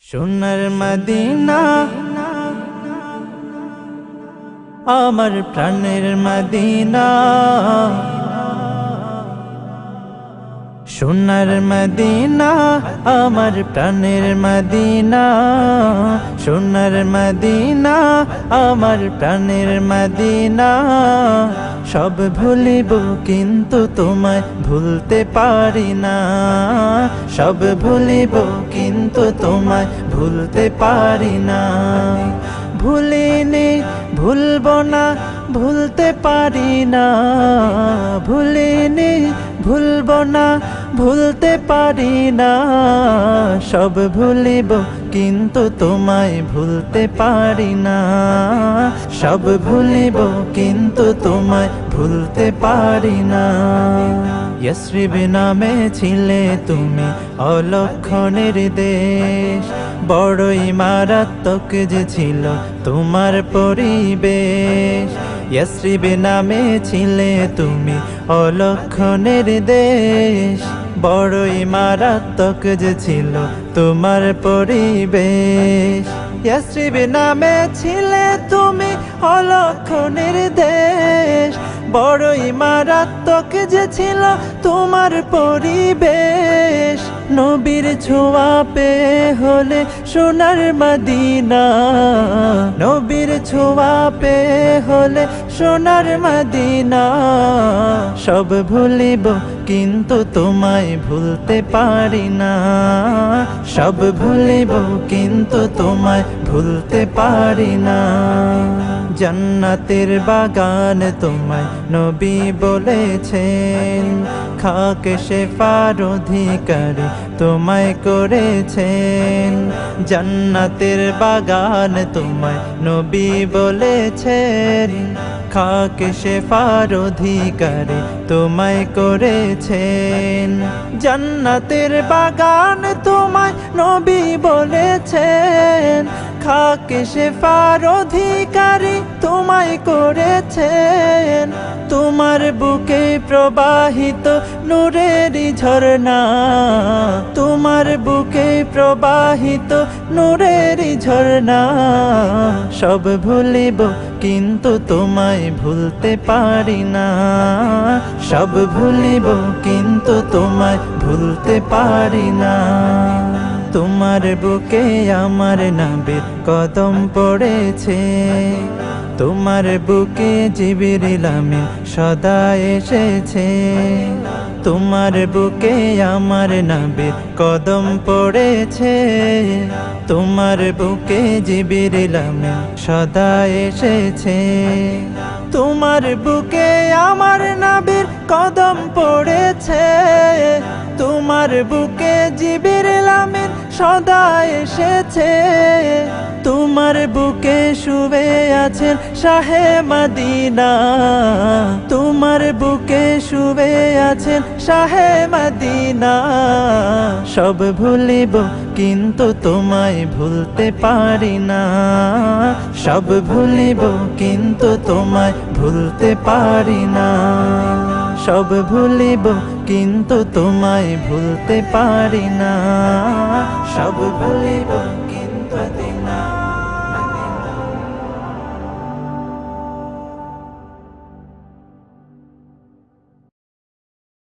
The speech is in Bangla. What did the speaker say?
সোনার মদিনা আমার প্রাণের মদিনা, সোনার মদিনা আমার প্রাণের মদিনা, সোনার মদিনা আমার প্রাণের মদিনা। সব ভুলিব কিন্তু তোমায় ভুলতে পারি না, সব ভুলিব কিন্তু তোমায় ভুলতে পারি না। ভুলিনি ভুলব না ভুলতে পারি না, ভুলিনি ভুলব না ভুলতে পারি না। সব ভুলিব কিন্তু তোমায় ভুলতে পারি না, সব ভুলিব কিন্তু তোমায় ভুলতে পারি না। ইয়াসরিব নামে ছিলে তুমি অলক্ষণের দেশ, বড়ই মারাত্মক যে ছিল তোমার পরিবেশ। ইয়াসরিব নামে ছিলে তুমি অলক্ষণের দেশ, বড়ই মারাত্মক যে ছিল তোমার পরিবেশ। ইয়াসরিব নামে ছিলে তুমি অলক্ষণের দেশ, বড়ই মারাত্মক যে ছিল তোমার পরিবেশ। নবীর ছোঁয়া পেয়ে হলে সোনার মদিনা, নবীর ছোঁয়া পেয়ে হলে সোনার মদিনা। সব ভুলিব কিন্তু তোমায় ভুলতে পারি না, সব ভুলিব কিন্তু তোমায় ভুলতে পারি না। জান্নাতের বাগান তোমায় নবী বলেছেন, খাক শেফার অধিকারী তোমায় করেছেন। জান্নাতের বাগান তোমায় নবী বলেছেন, খাক শেফার অধিকারী তোমায় করেছেন। জান্নাতের বাগান তোমায় নবী বলেছেন, খাক শেফার অধিকারী তোমায় করেছেন। তোমার বুকে প্রবাহিত নূরের ঝরনা, তোমার বুকে প্রবাহিত নূরের ঝরনা। সব ভুলিব কিন্তু তোমায় ভুলতে পারি না, সব ভুলিব কিন্তু তোমায় ভুলতে পারি না। তোমার বুকে আমার নবীর কদম পড়েছে, তোমার বুকে জিবরিল আমিন সদা এসেছে। তোমার বুকে আমার নবীর কদম পড়েছে, তোমার বুকে জিবরিল আমিন সদা এসেছে। তোমার বুকে আমার নবীর কদম পড়েছে, তোমার বুকে জিবরিল আমিন সদা এসেছে। তোমার বুকে শুয়ে আছেন শাহে মদিনা, তোমার বুকে শুয়ে আছেন শাহে মদিনা। সব ভুলিব কিন্তু তোমায় ভুলতে পারি না, সব ভুলিব কিন্তু তোমায় ভুলতে পারি না। সব ভুলিব কিন্তু তোমায় ভুলতে পারি না, সব ভুলিব কিন্তু